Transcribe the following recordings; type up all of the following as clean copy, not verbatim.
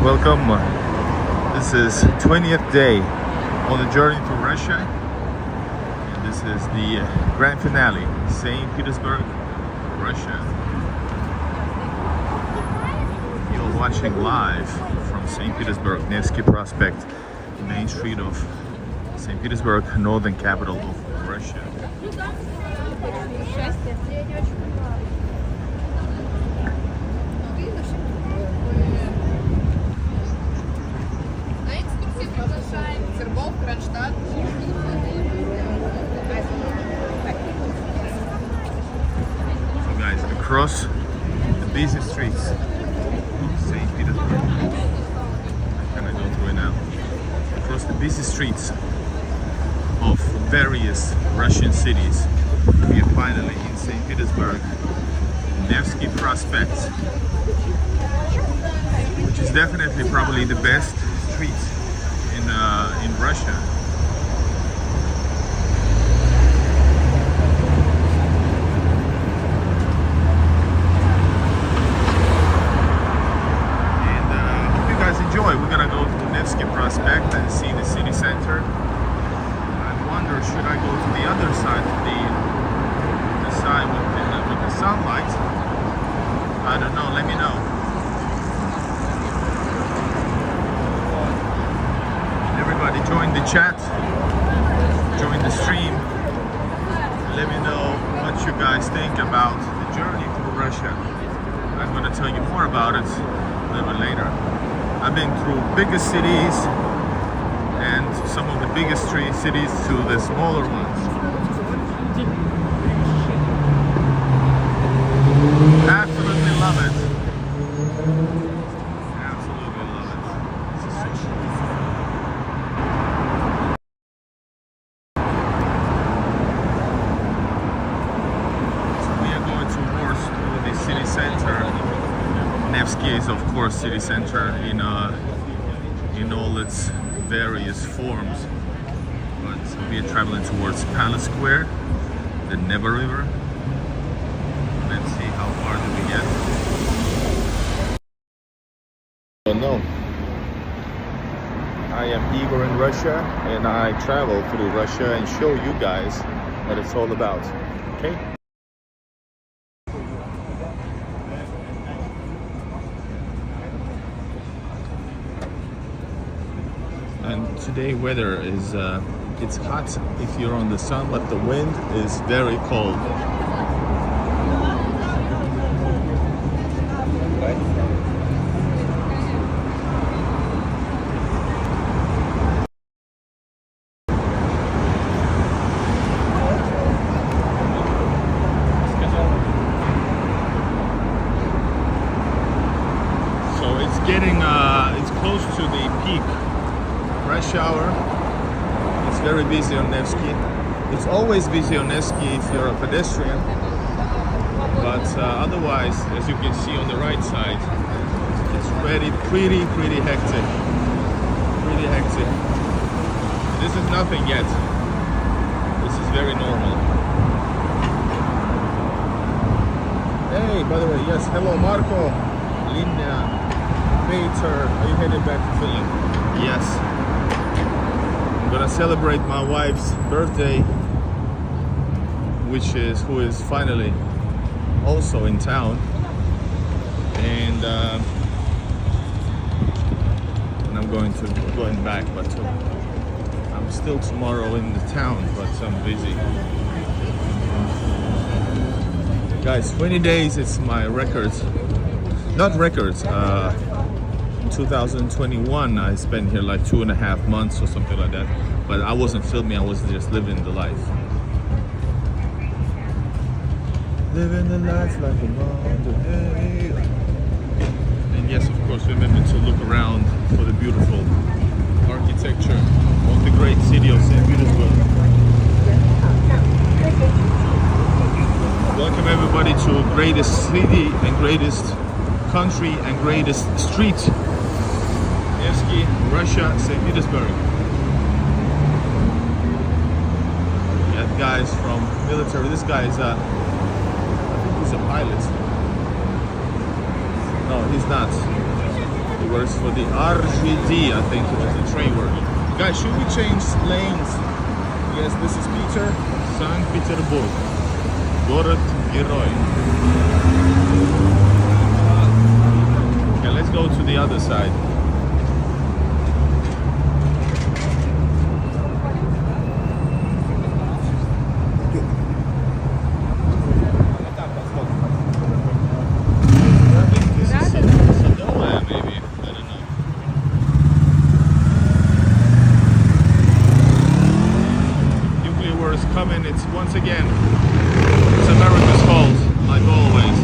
welcome. This is 20th day on the journey to Russia. And this is the grand finale, St. Petersburg, Russia. You're watching live from St. Petersburg, Nevsky Prospect, main street of St. Petersburg, northern capital of Russia. So guys, across the busy streets of St. Petersburg, can I go through it now? Across the busy streets of various Russian cities, we are finally in St. Petersburg, Nevsky Prospect, which is definitely probably the best street in Russia. We're gonna go to Nevsky Prospect and see the city center. I wonder, should I go to the other side, the side with the sunlight? I don't know. Let me know. Everybody, join the chat, join the stream. Let me know what you guys think about the journey through Russia. I'm gonna tell you more about it a little bit later. I've been through bigger cities and some of the biggest cities to the smaller ones. Absolutely love it. Absolutely love it. This is so cool. So we are going towards the city center. Nevsky is, of course, city center in all its various forms, but we are traveling towards Palace Square, the Neva River. Let's see how far do we get. Oh no, I am Igor in Russia, and I travel through Russia and show you guys what it's all about. Okay. And today weather is it's hot if you're on the sun, but the wind is very cold. So it's getting it's close to the peak rush hour. It's very busy on Nevsky. It's always busy on Nevsky if you're a pedestrian, but otherwise, as you can see on the right side, it's pretty hectic. Pretty hectic. This is nothing yet. This is very normal. Hey, by the way, yes, hello Marco, Linda, Peter. Are you headed back to Finland? Yes. I'm gonna celebrate my wife's birthday, who is finally also in town, and I'm going back, but I'm still tomorrow in the town, but I'm busy. Guys, 20 days, it's my records. Not records. In 2021, I spent here like 2.5 months or something like that. But I wasn't filming, I was just living the life. Living the life like a Monday. And yes, of course, remember to look around for the beautiful architecture of the great city of St. Petersburg. Welcome everybody to greatest city and greatest country and greatest street. Nevsky, Russia, St. Petersburg. We have guys from military. This guy is I think he's a pilot. No, he's not. He works for the RGD, I think it was the train work. Guys, should we change lanes? Yes, this is Peter, St. Petersburg, Город Герой. Okay, let's go to the other side. Coming, it's once again, it's America's fault, like always.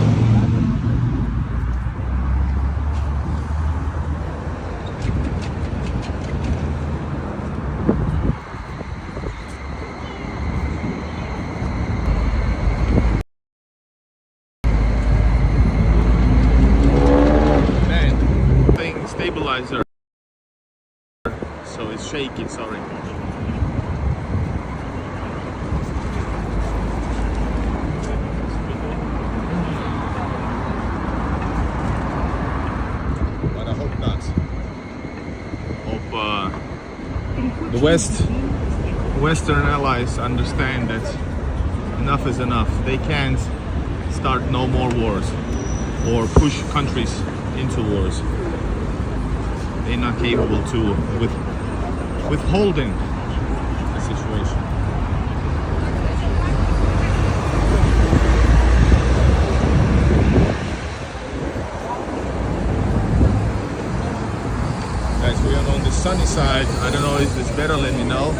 Man, thing stabilizer, so it's shaky, sorry. The Western allies understand that enough is enough. They can't start no more wars or push countries into wars. They're not capable to withholding the situation. Guys, we are on the sunny side. I don't know, is this better? Let me know.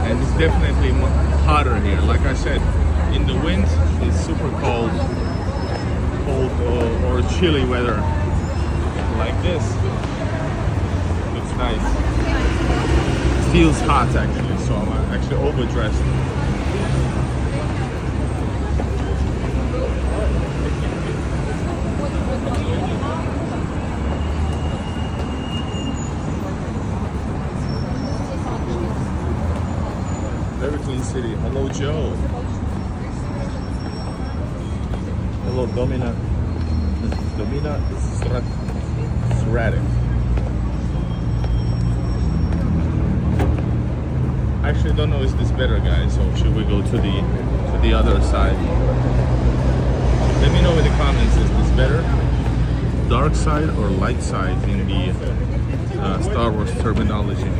And it's definitely hotter here. Like I said, in the wind, it's super cold or chilly weather. Like this, looks nice. It feels hot actually, so I'm actually overdressed. Very clean city. Hello, Joe. Hello, Domina. Domina Sratic. I actually don't know, is this better, guys, or should we go to the other side? Let me know in the comments, is this better? Dark side or light side in the Star Wars terminology?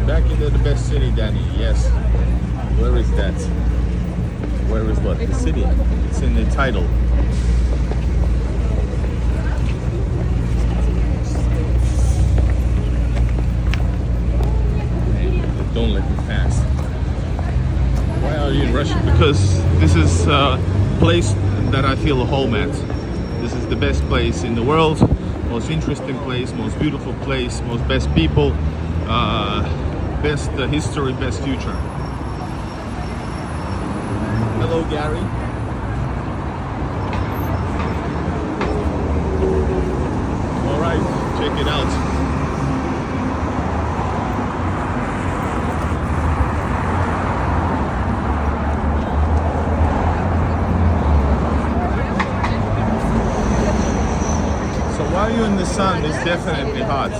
Back into the best city, Danny. Yes. Where is that? Where is what? The city. It's in the title. Don't let me pass. Why are you in Russia? Because this is a place that I feel home at. This is the best place in the world, most interesting place, most beautiful place, most best people, best history, best future. Hello, Gary. All right, check it out. While you're in the sun, it's definitely hot.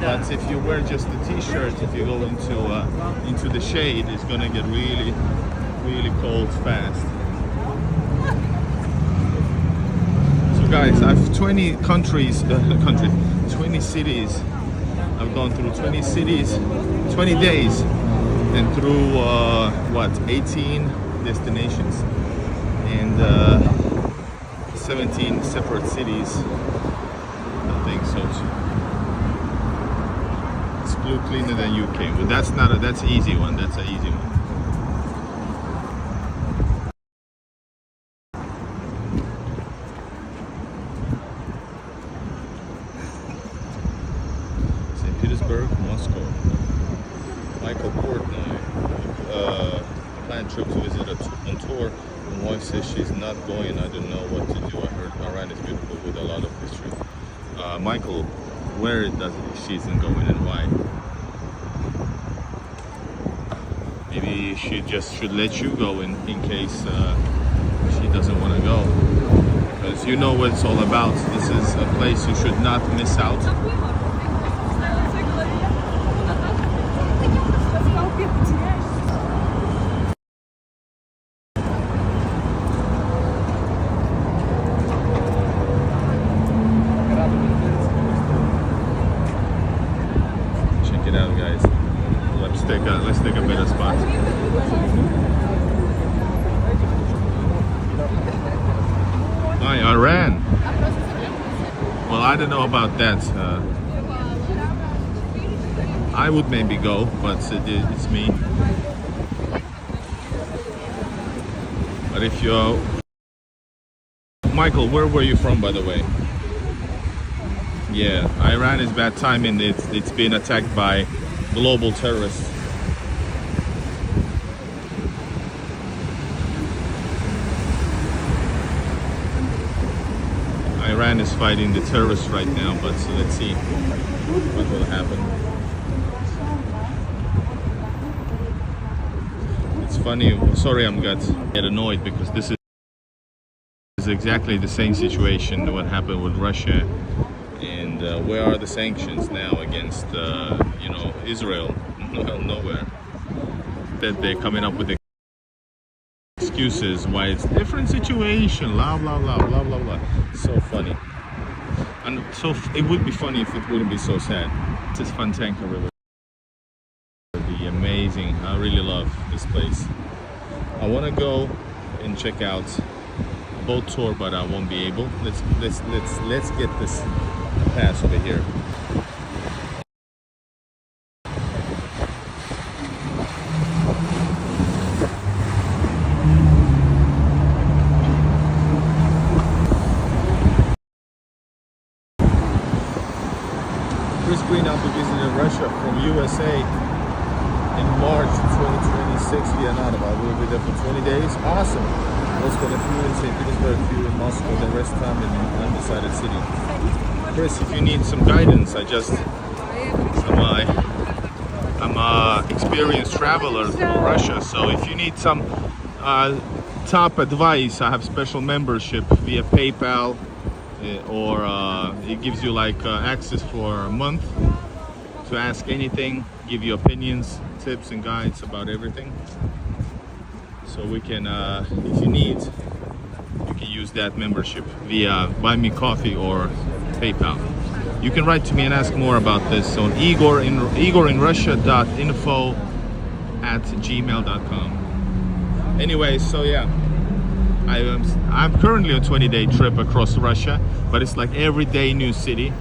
But if you wear just a t-shirt, if you go into the shade, it's gonna get really, really cold fast. So guys, I've 20 countries, 20 cities. I've gone through 20 cities, 20 days, and through what, 18 destinations, and 17 separate cities. I think so too. It's blue cleaner than UK, but that's not a, that's an easy one. That's an easy one. St. Petersburg, Moscow. Michael Portnoy. Planned trip to visit on tour. My wife says she's not going. I don't know what to do. I heard Iran is beautiful with a lot of history. Michael, where does she isn't going and why? Maybe she just should let you go in case she doesn't want to go. Because you know what it's all about. This is a place you should not miss out. Check it out, guys. Let's take a better spot. Hi, Iran. Well, I don't know about that. I would maybe go, but it's me. But if you're... Michael, where were you from, by the way? Yeah, Iran is bad timing. It's been attacked by global terrorists. Iran is fighting the terrorists right now, but so let's see what will happen. It's funny. Sorry, I'm get annoyed because this is exactly the same situation that what happened with Russia. And where are the sanctions now against Israel? Well, nowhere. That they're coming up with excuses why it's a different situation, blah blah blah blah blah blah. So funny. And so it would be funny if it wouldn't be so sad. This is Fontanka River. Be amazing. I really love this place. I want to go and check out a boat tour, but I won't be able. Let's get this pass over here. Chris Green, I'll be visiting Russia from USA in March 2026 via Nanova. We'll be there for 20 days. Awesome. We'll spend a few in St. Petersburg, a few in Moscow, the rest time in an undecided city. Chris, if you need some guidance, I'm a experienced traveler through Russia, so if you need some top advice, I have special membership via PayPal, or it gives you like access for a month to ask anything, give you opinions, tips and guides about everything. So we can, if you need, you can use that membership via Buy Me Coffee or PayPal. You can write to me and ask more about this on igorinrussia.info@gmail.com. Anyway, so yeah, I'm currently on a 20-day trip across Russia, but it's like every day new city.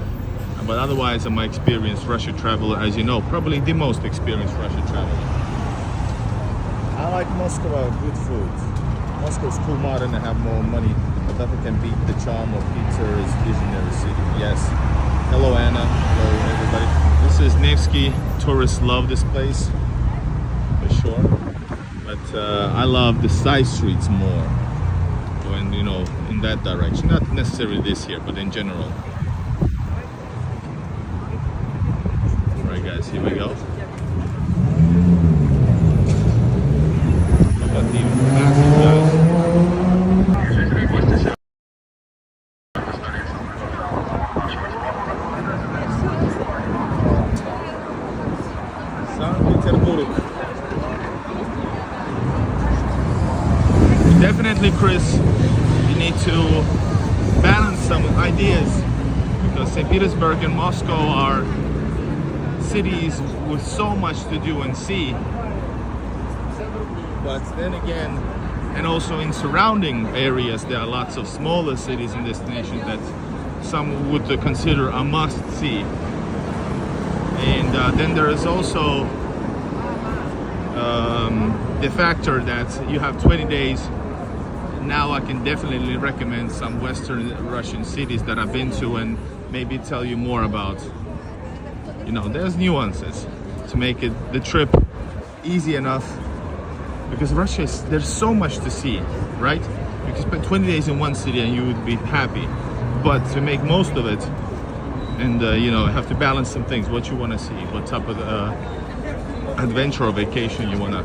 But otherwise, I'm an experienced Russia traveler, as you know, probably the most experienced Russia traveler. I like Moscow, good food. Moscow's cool, modern, and have more money, but nothing can beat the charm of Peter's visionary city. Yes. Hello, Anna. Hello, everybody. This is Nevsky. Tourists love this place, for sure. But I love the side streets more. When, in that direction. Not necessarily this here, but in general. Alright guys, here we go. Look at the massive guys. St. Petersburg. Definitely, Chris, you need to balance some ideas, because St. Petersburg and Moscow are cities with so much to do and see. But then again, and also in surrounding areas, there are lots of smaller cities and destinations that some would consider a must-see. And then there is also the factor that you have 20 days. Now I can definitely recommend some Western Russian cities that I've been to and maybe tell you more about. There's nuances to make the trip easy enough, because Russia there's so much to see, right? You can spend 20 days in one city and you would be happy, but to make most of it, and you know, have to balance some things. What you want to see, what type of adventure or vacation you want to.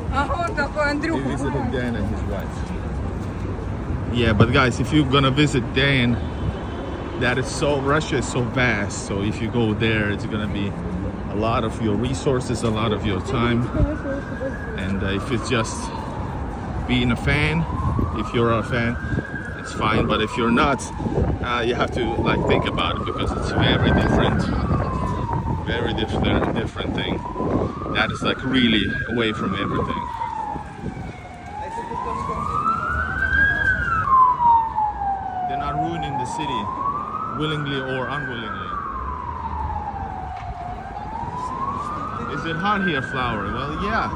He visited Dan and his wife. Yeah, but guys, if you're gonna visit Dan, Russia is so vast. So if you go there, it's gonna be a lot of your resources, a lot of your time. And if it's just being a fan, if you're a fan, it's fine. But if you're not, you have to like think about it, because it's very different thing. That is like really away from everything. They're not ruining the city, willingly or unwillingly. Is it hot here, Flower? Well, yeah.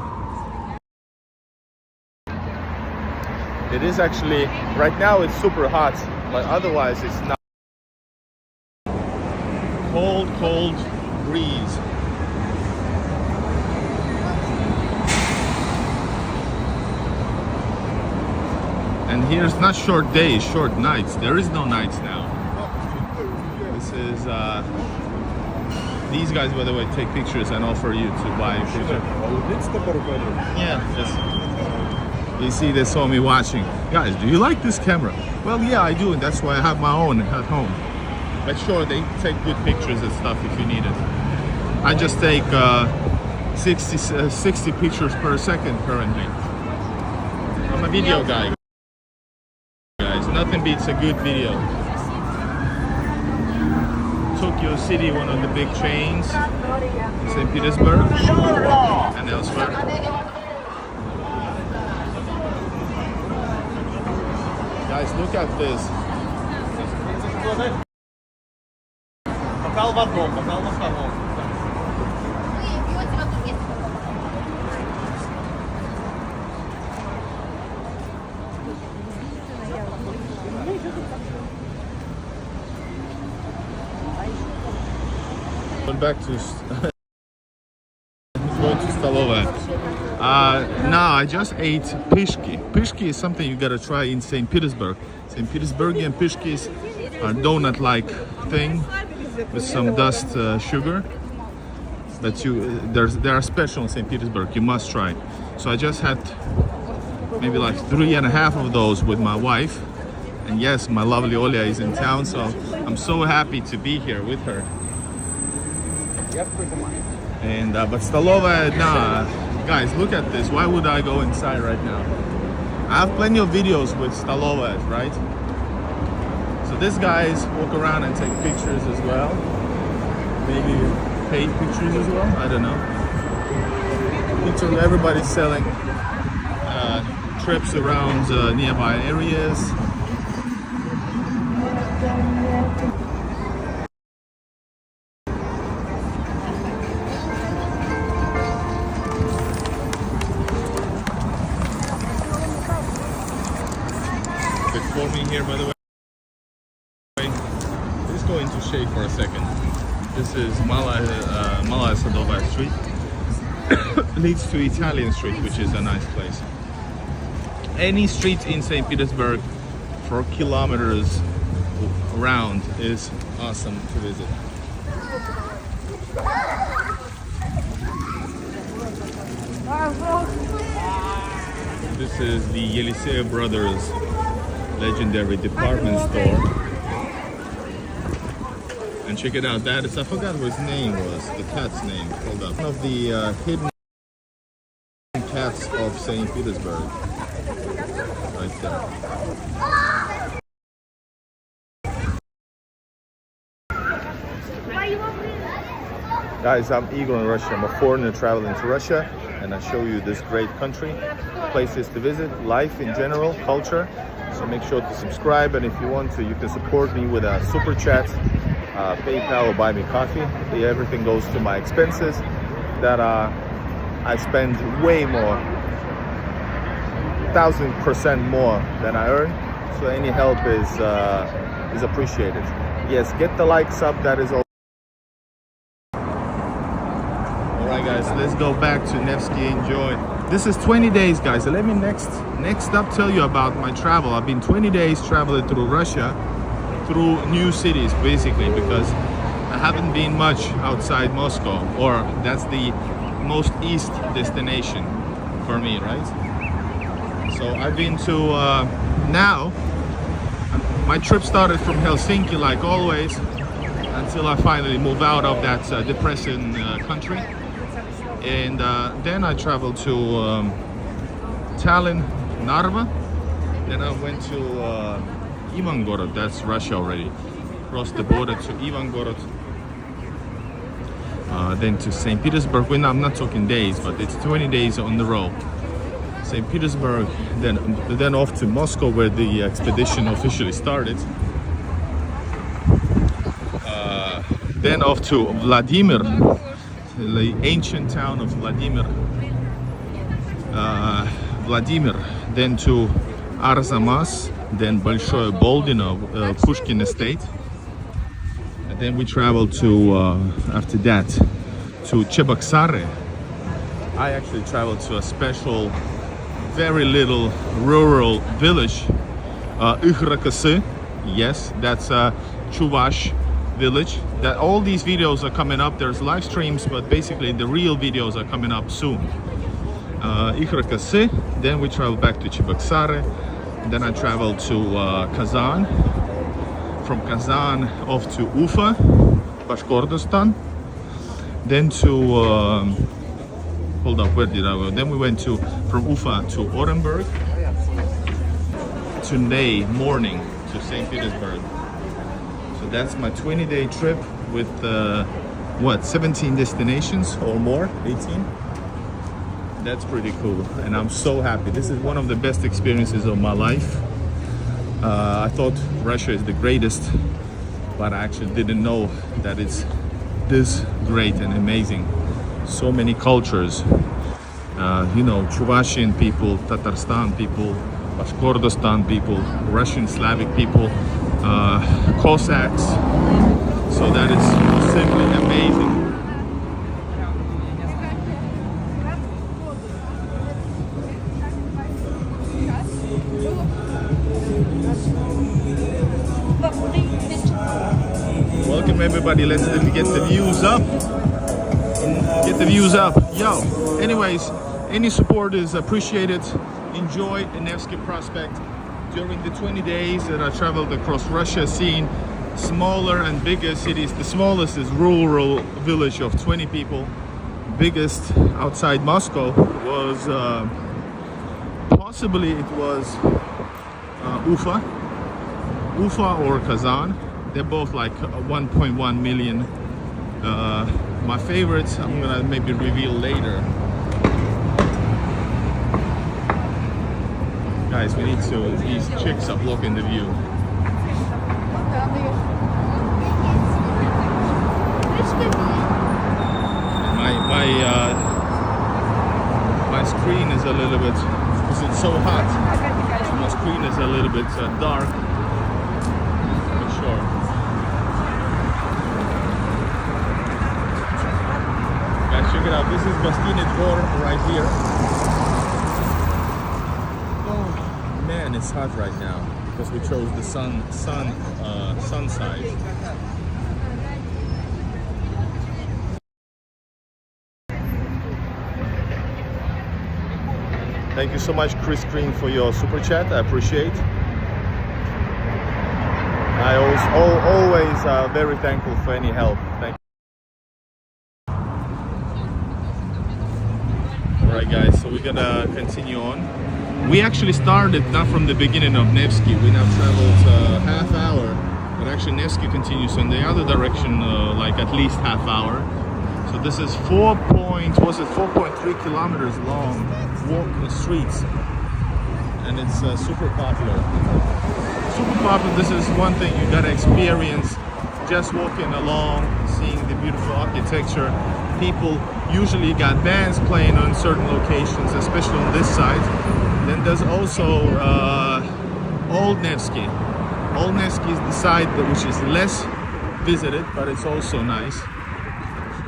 It is actually, right now it's super hot, but otherwise it's not. Cold breeze. And here's not short days, short nights. There is no nights now. This is, these guys, by the way, take pictures and offer you to buy a picture. Yeah, just, you see, they saw me watching. Guys, do you like this camera? Well, yeah, I do, and that's why I have my own at home. But sure, they take good pictures and stuff if you need it. I just take 60 pictures per second currently. I'm a video guy. Guys, nothing beats a good video. Tokyo City, one of the big chains, St. Petersburg and elsewhere. Guys, look at this. Going back to going to Stolova. Now I just ate pishki. Pishki is something you gotta try in St. Petersburg. St. Petersburgian pishkis are donut-like thing with some dust sugar. That they are special in St. Petersburg. You must try. So I just had maybe like 3.5 of those with my wife. And yes, my lovely Olya is in town, so I'm so happy to be here with her. And but Stolova, nah, guys, look at this. Why would I go inside right now? I have plenty of videos with Stolova, right? So these guys walk around and take pictures as well. Maybe paid pictures as well. I don't know. Everybody's selling trips around nearby areas. For me here, by the way, just going to shake for a second. This is Malaya Sadova Street. Leads to Italian Street, which is a nice place. Any street in St. Petersburg for kilometers around is awesome to visit. This is the Yelisei Brothers legendary department store. And check it out, that is, I forgot what his name was, the cat's name. Hold up. One of the hidden cats of St. Petersburg. Right there. Guys, I'm Igor in Russia. I'm a foreigner traveling to Russia, and I show you this great country, places to visit, life in general, culture. So make sure to subscribe, and if you want to, you can support me with a super chat, PayPal, or buy me coffee. Everything goes to my expenses that I spend way more, 1000% more than I earn. So any help is appreciated. Yes, get the likes up. That is all. Alright guys, let's go back to Nevsky. Enjoy. This is 20 days, guys. Let me next up tell you about my travel. I've been 20 days traveling through Russia, through new cities basically, because I haven't been much outside Moscow, or that's the most east destination for me, right? So I've been to now. My trip started from Helsinki, like always, until I finally move out of that depressing country, and then I traveled to Tallinn, Narva. Then I went to Ivangorod, that's Russia already. Crossed the border to Ivangorod. Then to St. Petersburg. Well, I'm not talking days, but it's 20 days on the row. St. Petersburg, then off to Moscow, where the expedition officially started. Then off to Vladimir, the ancient town of Vladimir. Then to Arzamas, then Большое Boldino, Pushkin Estate. And then we traveled to, after that, to Cheboksary. I actually traveled to a special, very little rural village, Ihrakası. Yes, that's a Chuvash village. That all these videos are coming up. There's live streams, but basically the real videos are coming up soon. Ihrakası. Then we traveled back to Cheboksary. Then I traveled to Kazan. From Kazan off to Ufa, Bashkortostan. Then to hold up, where did I go? Then we went from Ufa to Orenburg. Today morning to St. Petersburg. So that's my 20-day trip with 17 destinations or more, 18. That's pretty cool, and I'm so happy. This is one of the best experiences of my life. I thought Russia is the greatest, but I actually didn't know that it's this great and amazing. So many cultures, you know, Chuvashian people, Tatarstan people, Bashkortostan people, Russian Slavic people, Cossacks. So that is simply amazing. Welcome everybody, let me get the views up. Get the views up. Yo, anyways, any support is appreciated. Enjoy the Nevsky Prospect. During the 20 days that I traveled across Russia, seeing smaller and bigger cities. The smallest is rural village of 20 people. Biggest outside Moscow was possibly it was Ufa or Kazan. They're both like 1.1 million. My favorites I'm gonna maybe reveal later. Guys, we need to, these chicks are blocking the view. My screen is a little bit, because it's so hot, my screen is a little bit dark, for sure. Guys, check it out, this is Gostinny Dvor right here. Oh man, it's hot right now, because we chose the sun side. Thank you so much, Chris Green, for your super chat. I appreciate. I always very thankful for any help. Thank you. All right, guys. So we're gonna continue on. We actually started not from the beginning of Nevsky. We now traveled half hour, but actually Nevsky continues in the other direction, like at least half hour. So this is 4.3 kilometers long walk the streets, and it's super popular. Super popular. This is one thing you gotta experience. Just walking along, seeing the beautiful architecture. People usually got bands playing on certain locations, especially on this side. Then there's also Old Nevsky. Old Nevsky is the side which is less visited, but it's also nice.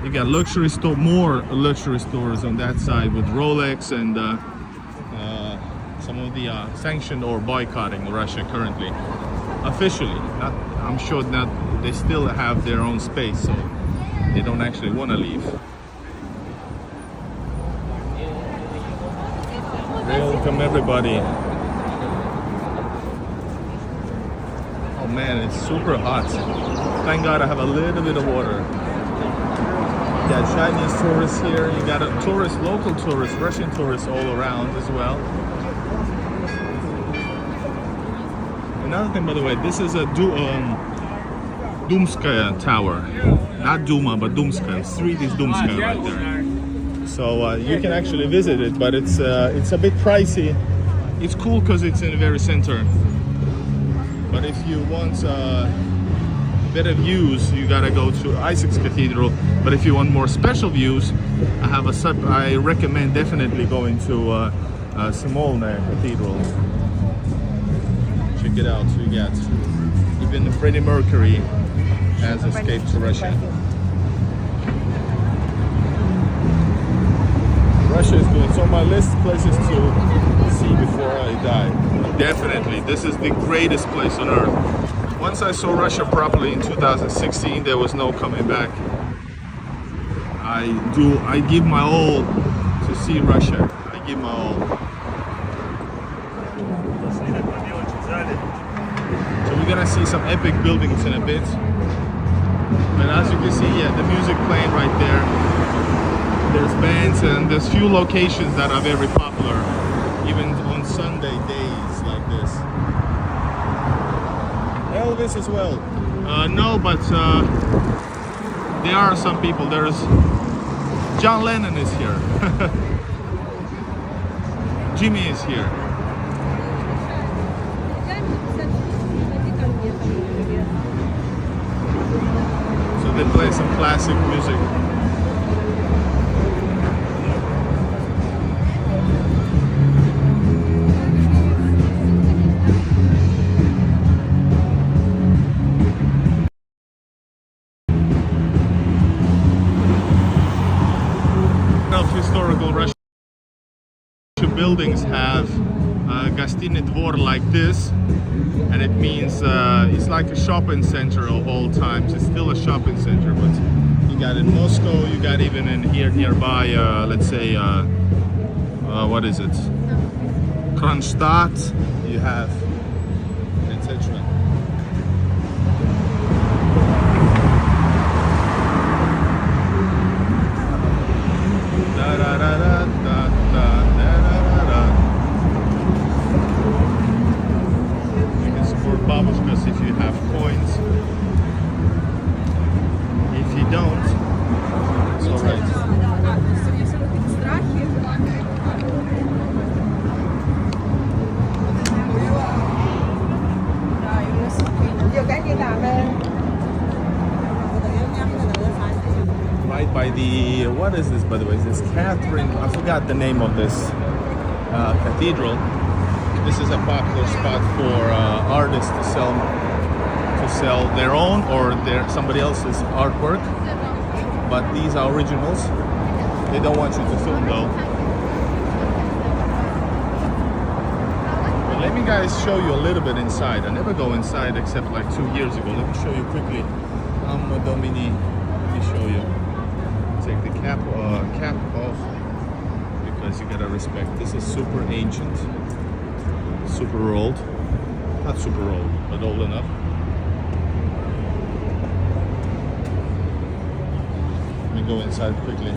You got more luxury stores on that side with Rolex and some of the sanctioned or boycotting Russia currently. officially. Not, I'm sure that they still have their own space, so they don't actually want to leave. Welcome everybody. Oh man, it's super hot. Thank God I have a little bit of water. You got Chinese tourists here. You got tourists, local tourists, Russian tourists all around as well. Another thing, by the way, this is a Dumskaya tower. Not Duma, but Dumskaya. The street is Dumskaya right there. So you can actually visit it, but it's a bit pricey. It's cool because it's in the very center. But if you want better views, you gotta go to Isaac's Cathedral. But if you want more special views, I recommend definitely going to Smolna Cathedral. Check it out. So you got even Freddie Mercury has escaped to Russia. Russia is good. It's on my list of places to see before I die. Definitely, this is the greatest place on earth. Once I saw Russia properly in 2016, there was no coming back. I give my all to see Russia. I give my all. So we're gonna see some epic buildings in a bit. But as you can see, yeah, the music playing right there. There's bands and there's few locations that are very popular, even on Sunday days like this. Elvis as well. No, but there are some people. There's John Lennon is here. Jimmy is here. So they play some classic music. Historical Russian buildings have Gostinny Dvor like this, and it means it's like a shopping center of all times. It's still a shopping center, but you got in Moscow, you got even in here nearby, let's say, what is it? Kronstadt, you have, etc. You can support babushkas if you have coins. If you don't, it's alright. Right by the, what is this, by the way? This Catherine, I forgot the name of this cathedral. This is a popular spot for artists to sell their own or somebody else's artwork. But these are originals. They don't want you to film though. But let me guys show you a little bit inside. I never go inside except like 2 years ago. Let me show you quickly. Domini. Let me show you. Take the cap off because you gotta respect. This is super ancient, super old. Not super old, but old enough. Let me go inside quickly.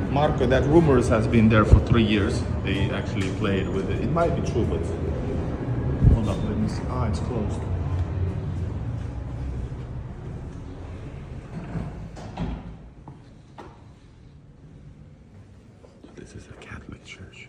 Marco, that rumors has been there for 3 years. They actually played with it. It might be true, but hold on. Let me see. Ah, it's closed. This is a Catholic church.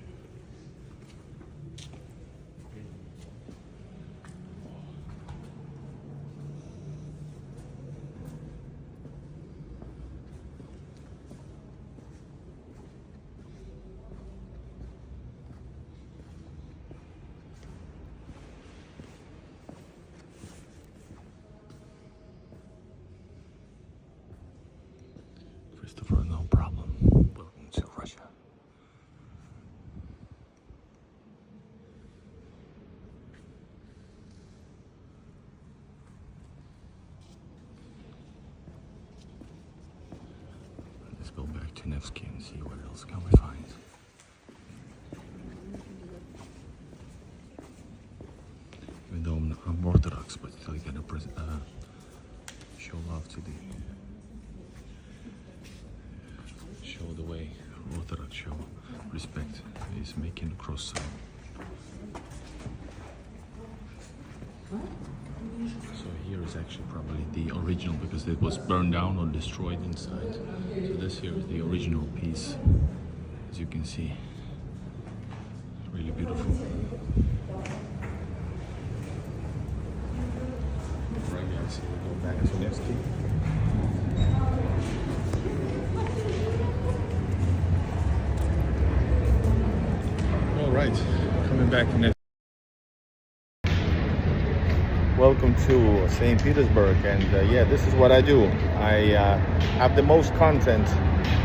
Christopher, no problem. Welcome to Russia. Nevsky and see what else can we find. Even though I'm Orthodox, but still you gotta show love to the show the way Orthodox show respect is making the cross sign. So here is actually probably the original because it was burned down or destroyed inside. So this here is the original piece, as you can see. Really beautiful. Right guys, here we go back to Nevsky. All right, coming back to Nevsky. Welcome to St. Petersburg, and yeah, this is what I do. I have the most content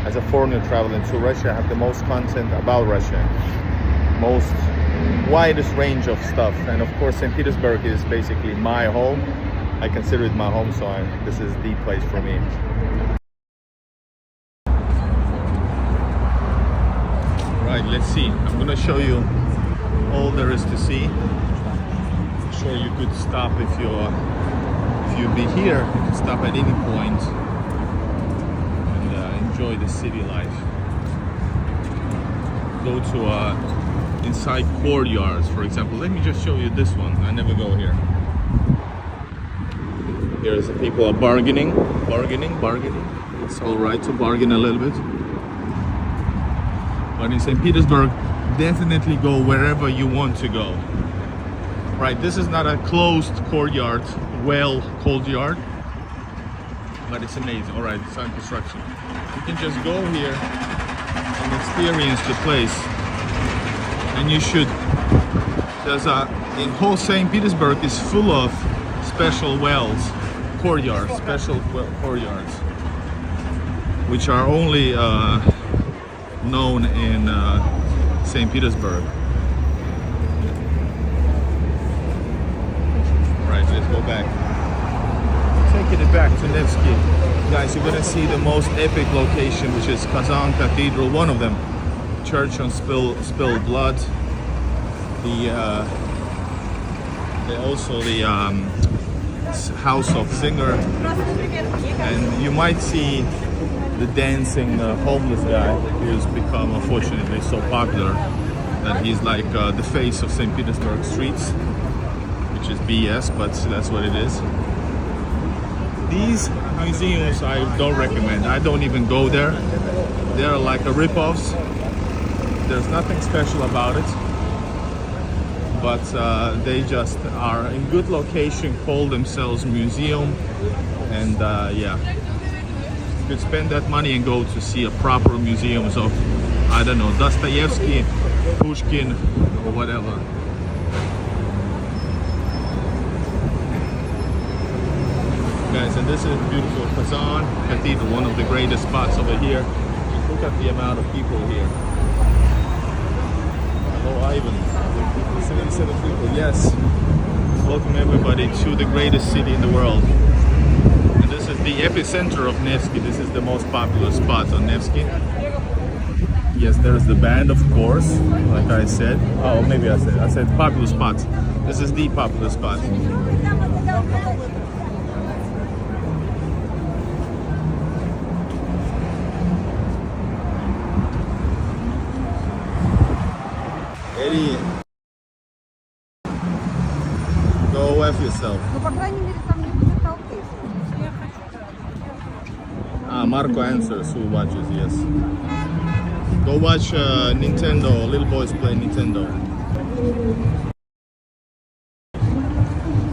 as a foreigner traveling to Russia. I have the most content about Russia, most widest range of stuff, and of course St. Petersburg is basically my home. I consider it my home, so this is the place for me. Right, let's see. I'm gonna show you all there is to see. Sure, you could stop if you be here. You could stop at any point and enjoy the city life. Go to inside courtyards, for example. Let me just show you this one. I never go here. Here's the people are bargaining. It's all right to bargain a little bit. But in St. Petersburg, definitely go wherever you want to go. Right, this is not a closed courtyard, courtyard, but it's amazing. All right, it's on construction. You can just go here and experience the place. And you should. In whole St. Petersburg is full of special courtyards, which are only known in St. Petersburg. Let's go back. Taking it back to Nevsky. Guys, you're gonna see the most epic location, which is Kazan Cathedral, one of them. Church on spilled blood. Also the house of singer. And you might see the dancing homeless guy who has become unfortunately so popular that he's like the face of St. Petersburg streets. Which is BS, but that's what it is. These museums I don't recommend. I don't even go there. They're like a rip-offs. There's nothing special about it. But they just are in good location, call themselves museum. And yeah, you could spend that money and go to see a proper museums of, I don't know, Dostoevsky, Pushkin, or whatever. Guys, and this is beautiful Kazan Cathedral, one of the greatest spots over here. Just look at the amount of people here. Hello, Ivan. 77 people, yes. Welcome everybody to the greatest city in the world. And this is the epicenter of Nevsky. This is the most popular spot on Nevsky. Yes, there's the band, of course, like I said. Oh, maybe I said popular spot. This is the popular spot. Eddie, go F yourself. Marco answers who watches, yes. Go watch Nintendo, little boys play Nintendo.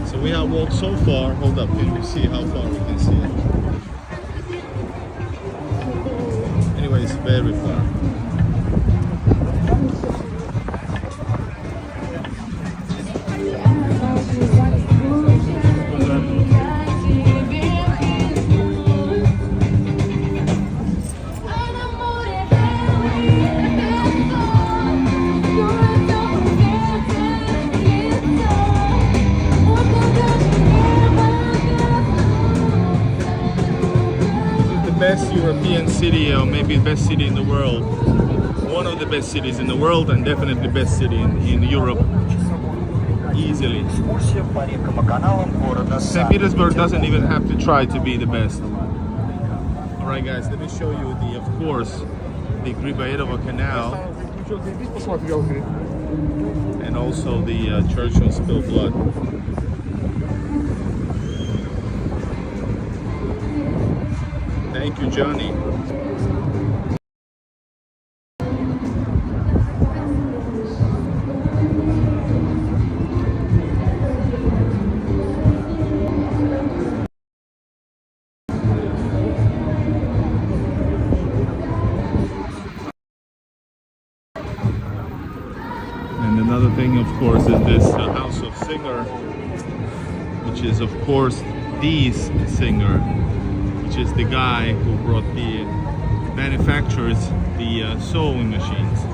So we have walked so far, hold up, can you see how far we can see it? Anyways, very far. best European city, or maybe the best city in the world. One of the best cities in the world, and definitely best city in Europe. Easily. St. Petersburg doesn't even have to try to be the best. Alright guys, let me show you the, of course, the Gribayevo Canal. And also the Church on Spilled Blood. Thank you, Johnny. And another thing, of course, is this House of Singer, which is, of course, Dee's Singer, which is the guy who brought the manufacturers the sewing machines.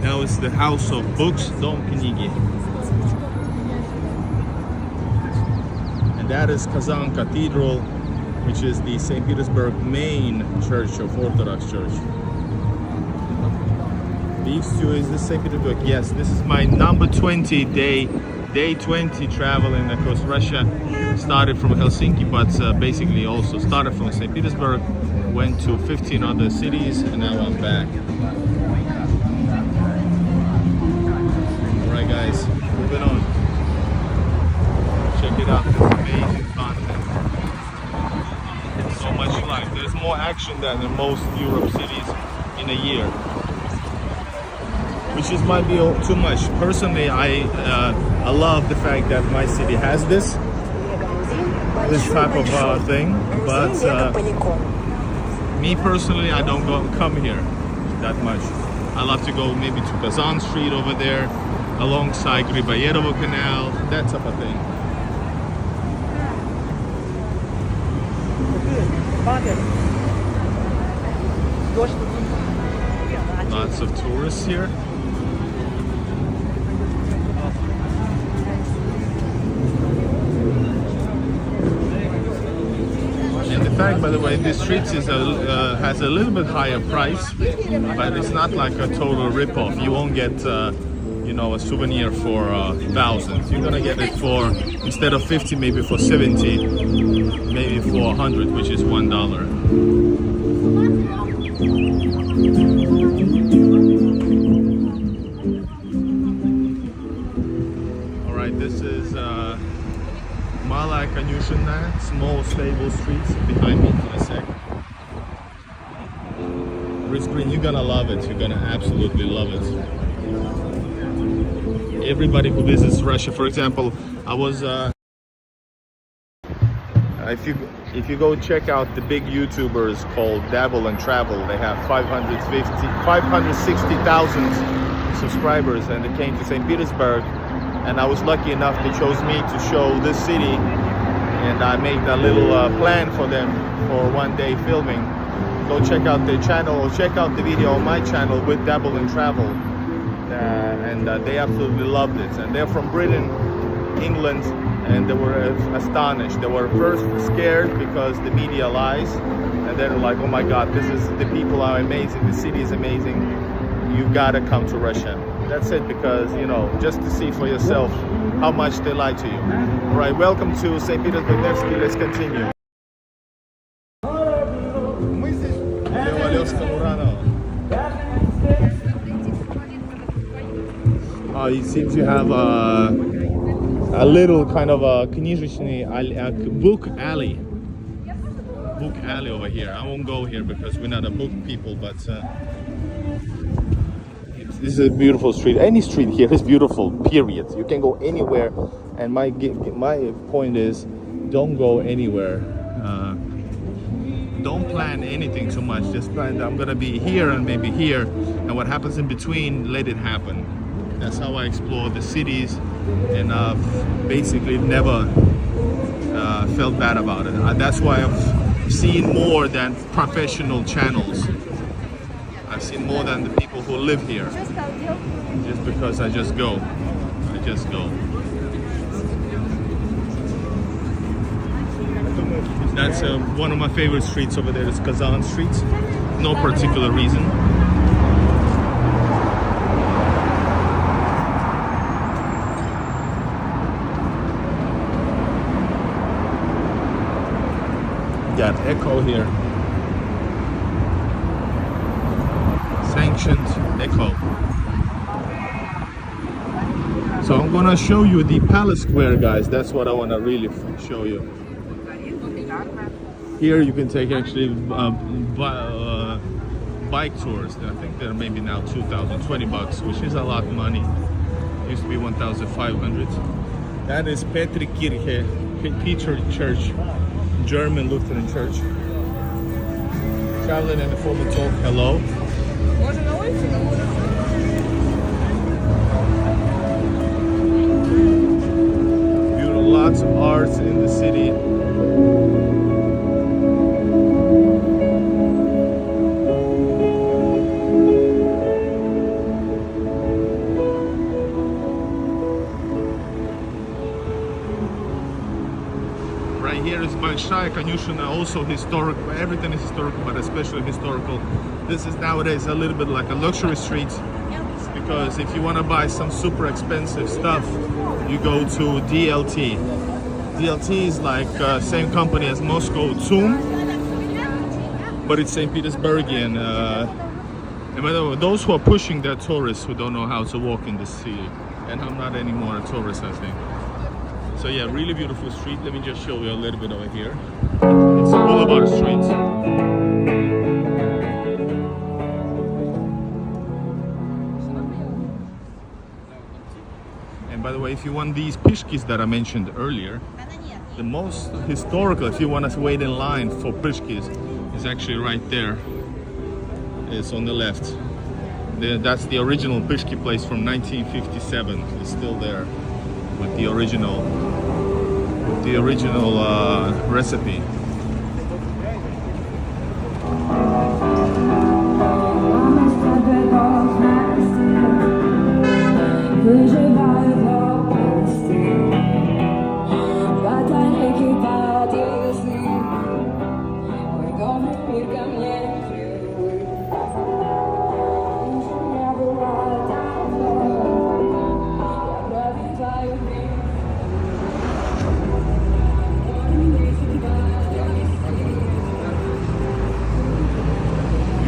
Now it's the House of Books, Dom Knigi. And that is Kazan Cathedral, which is the St. Petersburg main church of Orthodox Church. These two is the St. Petersburg. Yes, this is my number 20 day 20 traveling across Russia. Started from Helsinki, but basically also started from St. Petersburg, went to 15 other cities, and now I'm back. Alright guys, moving on. Check it out, it's amazing content. It's so much life. There's more action than in most Europe cities in a year. Which is might be too much. Personally, I love the fact that my city has this type of thing, but me personally, I don't come here that much. I love to go maybe to Kazan Street over there, alongside Gribayevo Canal, that type of thing. Lots of tourists here. And the fact, by the way, this street is has a little bit higher price, but it's not like a total rip-off. You won't get, you know, a souvenir for thousands. You're gonna get it for, instead of 50, maybe for 70, maybe for 100, which is $1. Alright, this is Malaya Kanyushina, small stable streets behind me in a sec. Rich Green, you're gonna love it. You're gonna absolutely love it. Everybody who visits Russia, for example, I was if you go check out the big YouTubers called Dabble and Travel, they have 560,000 subscribers, and they came to St. Petersburg, and I was lucky enough they chose me to show this city, and I made a little plan for them for one day filming. Go check out their channel, or check out the video on my channel with Dabble and Travel, and they absolutely loved it. And they're from Britain, England, and they were astonished. They were first scared because the media lies, and then like, oh my god, the people are amazing, the city is amazing, you gotta come to Russia. That's it, because, you know, just to see for yourself how much they lie to you. All right, welcome to St. Petersburg, Nevsky. Let's continue. You seem to have a little kind of a book alley over here. I won't go here because we're not a book people, but this is a beautiful street. Any street here is beautiful, period. You can go anywhere, and my point is, don't go anywhere. Don't plan anything too much. Just plan that I'm gonna be here and maybe here, and what happens in between, let it happen. That's how I explore the cities, and I've basically never felt bad about it. That's why I've seen more than professional channels. I've seen more than the people who live here. Just because I just go. I just go. That's one of my favorite streets over there is Kazan Street. No particular reason. Got Echo here. Sanctioned Echo. So I'm gonna show you the Palace Square, guys. That's what I wanna really show you. Here you can take actually bike tours. I think they're maybe now 2,000, 20 bucks, which is a lot of money. Used to be 1,500. That is Petri Kirche, Peter Church, German Lutheran Church. Traveling in the formal talk, hello. Beautiful, lots of arts in the city. Here is Большая Konюшина, also historic. Everything is historical, but especially historical. This is nowadays a little bit like a luxury street, because if you want to buy some super expensive stuff, you go to DLT. DLT is like same company as Moscow Zoom, but it's St. Petersburgian. And by the way, those who are pushing, they're tourists who don't know how to walk in the city. And I'm not anymore a tourist, I think. So yeah, really beautiful street. Let me just show you a little bit over here. It's a boulevard street. And by the way, if you want these pishkis that I mentioned earlier, the most historical, if you want to wait in line for pishkis, is actually right there. It's on the left. That's the original pishki place from 1957. It's still there with the original recipe.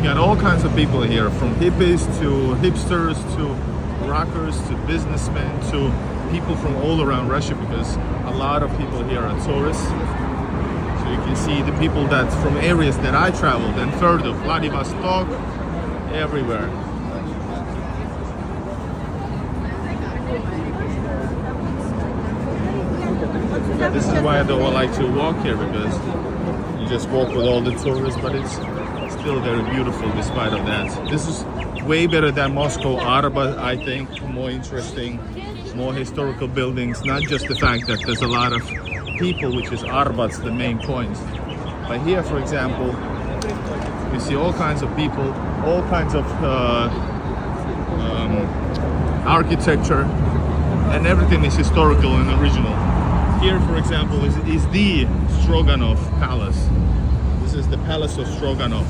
Got all kinds of people here, from hippies to hipsters to rockers to businessmen to people from all around Russia, because a lot of people here are tourists. So you can see the people that's from areas that I traveled and further, Vladivostok, everywhere. This is why I don't like to walk here, because you just walk with all the tourists, but it's still very beautiful despite of that. This is way better than Moscow Arba, I think. More interesting, more historical buildings. Not just the fact that there's a lot of people, which is Arbat's the main point. But here, for example, you see all kinds of people, all kinds of architecture, and everything is historical and original. Here, for example, is the Stroganov Palace. This is the Palace of Stroganov.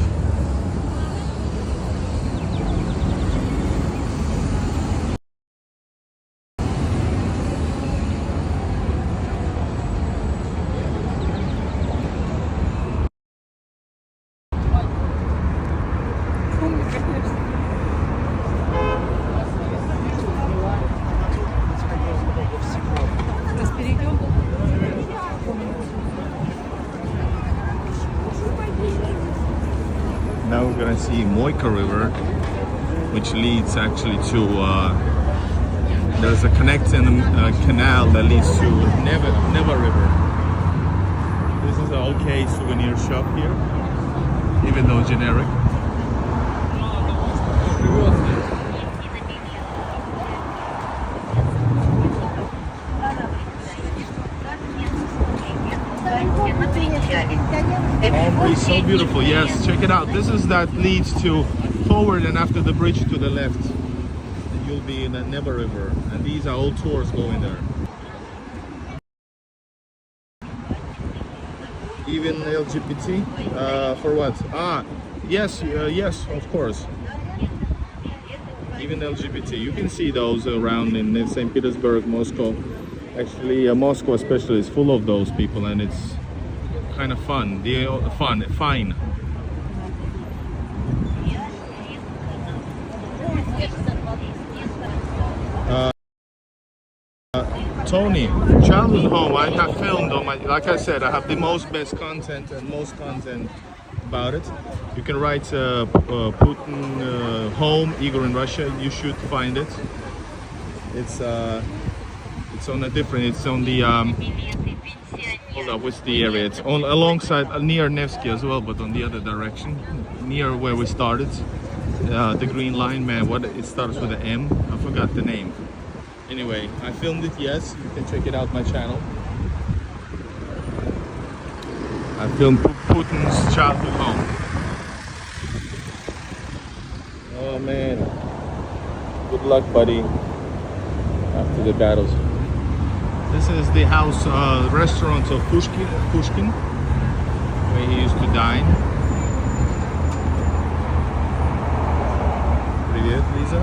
Now we're gonna see Moika River, which leads actually to there's a connecting canal that leads to Neva River. This is an okay souvenir shop here, even though generic. Palm breeze, so beautiful. Yes, check it out. This is that leads to forward, and after the bridge to the left, you'll be in the Neva River, and these are all tours going there. Even LGBT? For what? Yes, yes, of course. Even LGBT. You can see those around in St. Petersburg, Moscow. Actually, Moscow especially is full of those people, and it's kind of fun. Fine. Tony, childhood home. I have filmed on my. Like I said, I have the best content and most content about it. You can write Putin home, Igor in Russia. You should find it. It's on a different. It's on the hold up. What's the area? It's on alongside near Nevsky as well, but on the other direction, near where we started. The green line, man. What it starts with an M. I forgot the name. Anyway, I filmed it. Yes, you can check it out my channel. I filmed Putin's childhood home. Oh man, good luck, buddy. After the battles. This is the house, restaurant of Pushkin, where he used to dine. Привет, Lisa.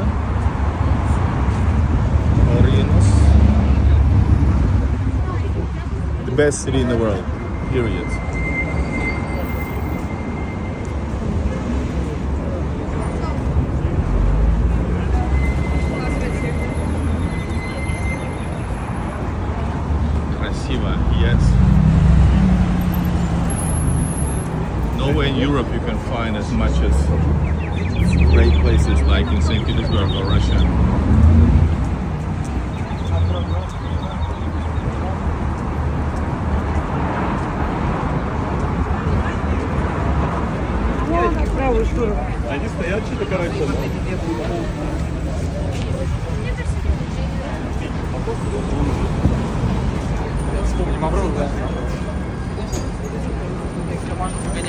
The best city in the world, period. Красиво, yes. Nowhere in Europe you can find as much as great places like in St. Petersburg or Russia. Они стоят что-то, короче. Вспомним Аврору, да?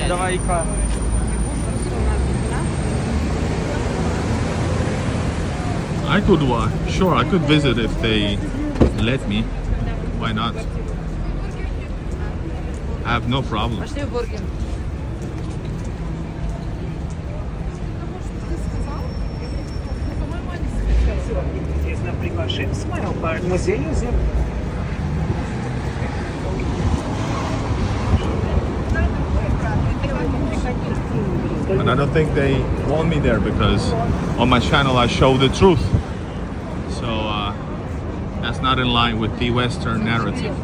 Давай-ка. I could, sure, I could visit if they let me. Why not? I have no problem. And I don't think they want me there because on my channel I show the truth. So that's not in line with the Western narrative.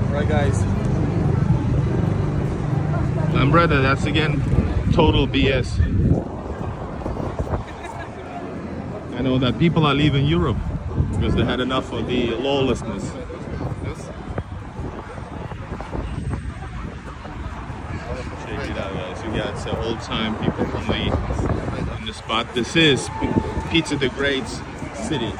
Alright guys. And brother, that's again total BS. I know that people are leaving Europe because they had enough of the lawlessness. Yes? Check it out, guys. You got old-time people from the spot. This is Peter the Great's city.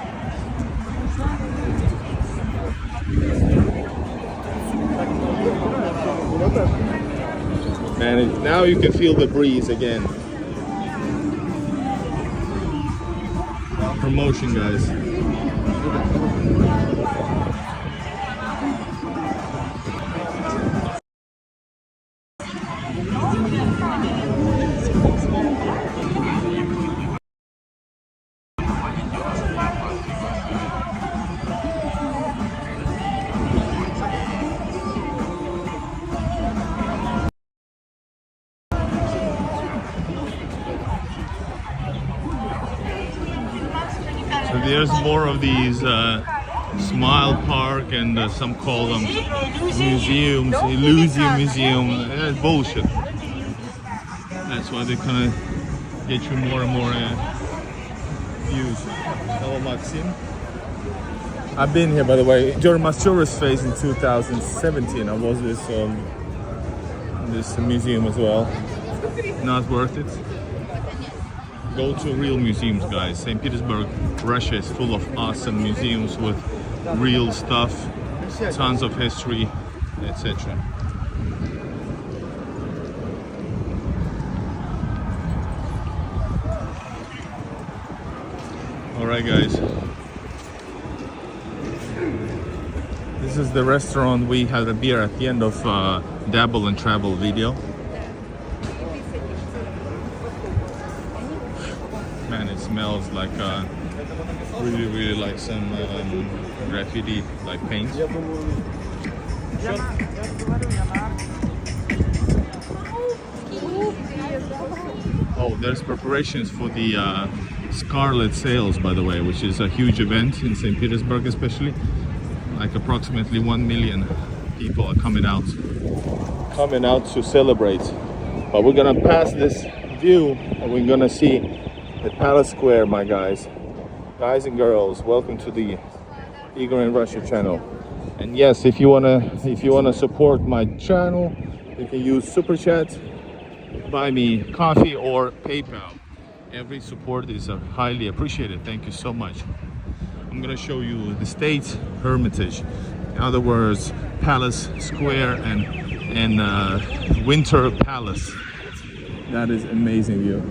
And now you can feel the breeze again. Promotion, guys. So there's more of these Smile Park and some call them museums, Illusion Museum. That's bullshit. That's why they kind of get you more and more views. Hello, Maxim. I've been here, by the way, during my tourist phase in 2017. I was this museum as well. Not worth it. Go to real museums, guys. St. Petersburg, Russia is full of awesome museums with real stuff, tons of history, etc. Alright guys, this is the restaurant we had a beer at the end of Dabble and Travel video. Man, it smells like really like some graffiti, like paint. Oh, there's preparations for the Scarlet Sales, by the way, which is a huge event in St. Petersburg, especially. Like approximately 1 million people are coming out to celebrate. But we're gonna pass this view and we're gonna see the Palace Square, my guys and girls. Welcome to the Igor in Russia channel. And yes, if you wanna support my channel, you can use Super Chat, buy me coffee or PayPal. Every support is highly appreciated. Thank you so much. I'm gonna show you the State Hermitage, in other words, Palace Square and Winter Palace. That is amazing view.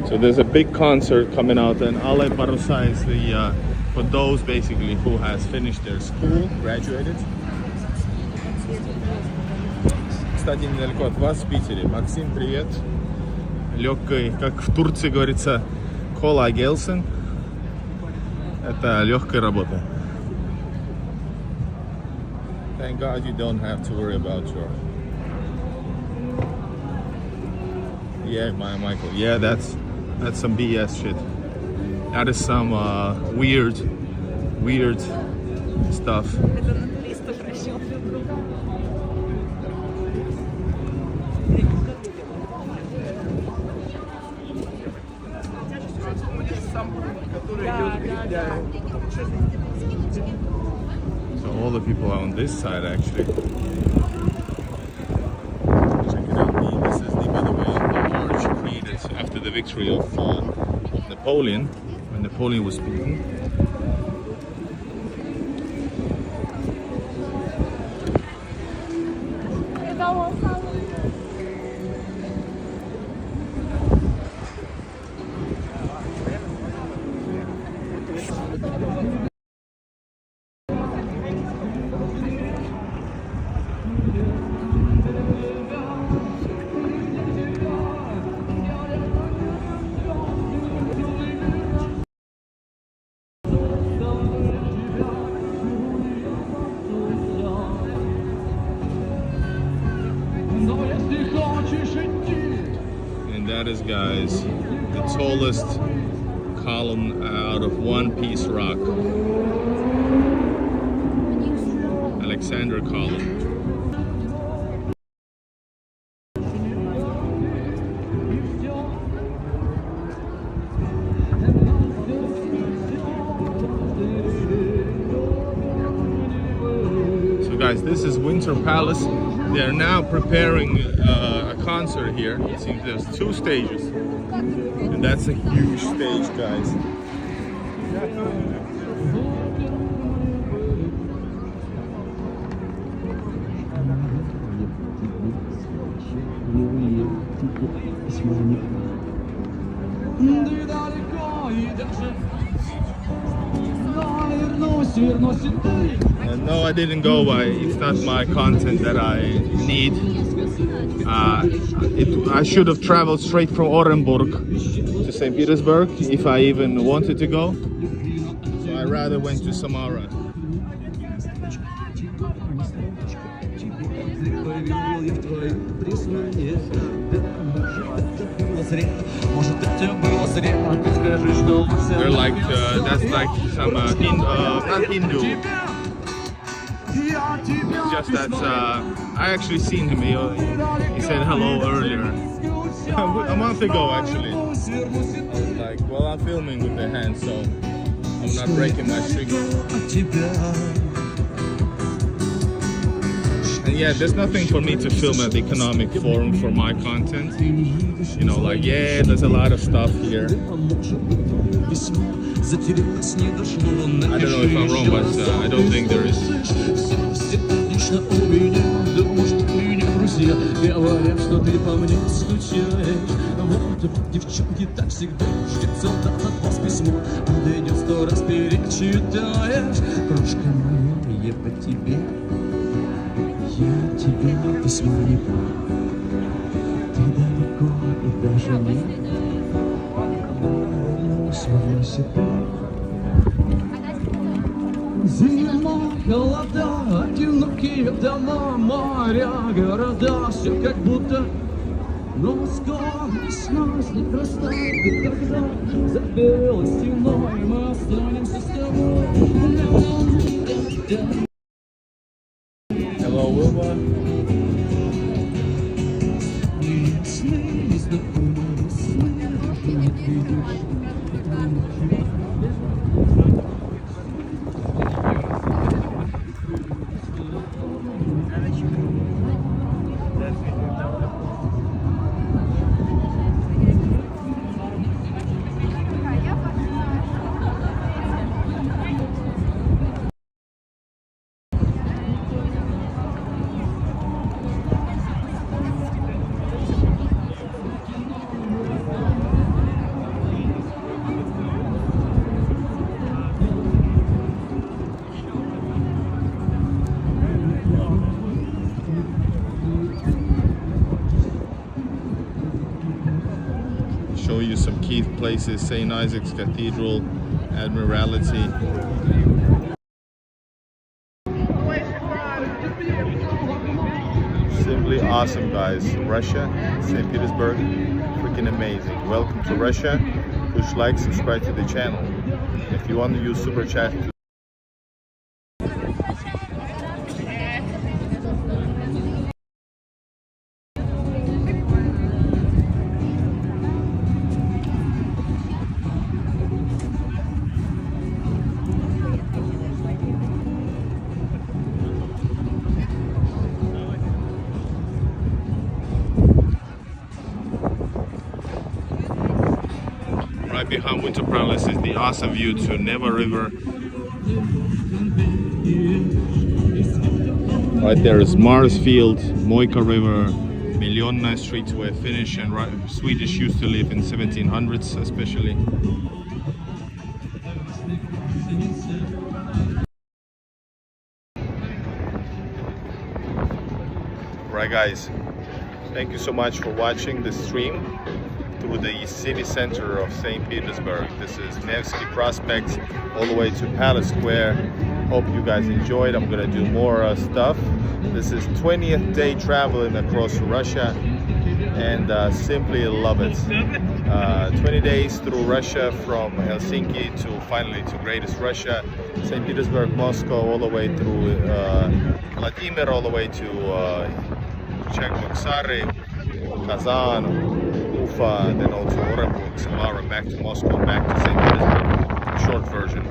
So there's a big concert coming out, and Ale Barossa is the for those basically who has finished their school, graduated. Кстати, недалеко от вас в Питере. Максим, привет. Легкой, как в Турции говорится, Кола Гелсен. Это легкая работа. Thank God you don't have to worry about your... Yeah, my Michael. Yeah, that's some BS shit. That is some weird stuff. So all the people are on this side actually. Check it out. This is the, by the way, the arch created after the victory of Napoleon, when Napoleon was beaten. And that is, guys, the tallest column out of one-piece rock. Alexander Column. So guys, this is Winter Palace. They are now preparing a concert here. It seems there's 2 stages, and that's a huge stage, guys. And no, I didn't go by. It's not my content that I need. I should have traveled straight from Orenburg to St. Petersburg if I even wanted to go. So I rather went to Samara. They're like, that's like some not Hindu. It's just that I actually seen him. He said hello earlier. A month ago, actually. I was like, well, I'm filming with the hand, so I'm not breaking my streak. And yeah, there's nothing for me to film at the Economic Forum for my content. You know, like, yeah, there's a lot of stuff here. I don't know if I'm wrong, but I don't think there is. лично у меня, думаю, что ты не друзья, говорят, что ты по мне скучаешь. Вот девчонки так всегда ждет солдат от вас письмо, подойдет 100 раз перечитаешь. Крошка моя, я по тебе, я тебя письма не помню. Ты далеко и даже не своего себя. Зима, холода, одинокие дома, моря, города, все как будто. Но Москва весна, снег растает, и тогда за белой стеной мы останемся с тобой. Hello, Wilma. Show you some key places: St. Isaac's Cathedral, Admiralty. Simply awesome, guys. Russia, St. Petersburg, freaking amazing. Welcome to Russia. Push like, subscribe to the channel. If you want to use super chat, right behind Winter Palace is the awesome view to Neva River. Right there is Marsfield, Moika River, Miljonna streets where Finnish and Swedish used to live in 1700s especially. Right guys, thank you so much for watching the stream through the city center of St. Petersburg. This is Nevsky Prospect all the way to Palace Square. Hope you guys enjoyed. I'm gonna do more stuff. This is 20th day traveling across Russia and simply love it. 20 days through Russia from Helsinki to finally to Greatest Russia, St. Petersburg, Moscow, all the way through Vladimir, all the way to Chekhoksary, Kazan, Ufa, and then also Orenburg, Samara, back to Moscow, back to St. Petersburg, short version.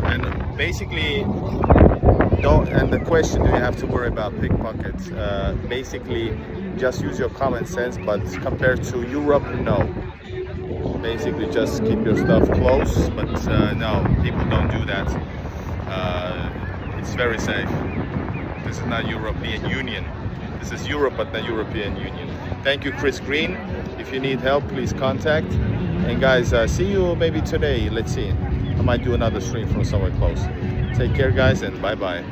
And basically, and the question, do you have to worry about pickpockets? Basically, just use your common sense, but compared to Europe, no. Basically, just keep your stuff close, but no, people don't do that. It's very safe. This is not European Union. This is Europe, but not European Union. Thank you, Chris Green. If you need help, please contact. And guys, see you maybe today. Let's see. I might do another stream from somewhere close. Take care, guys, and bye-bye.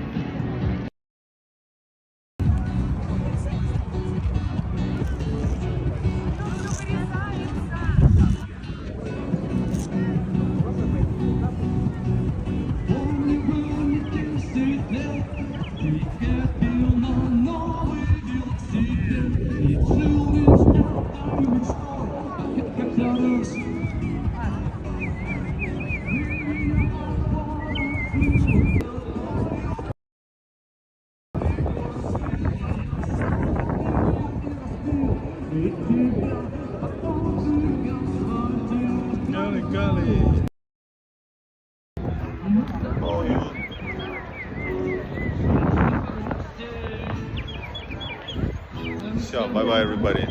Bye bye everybody.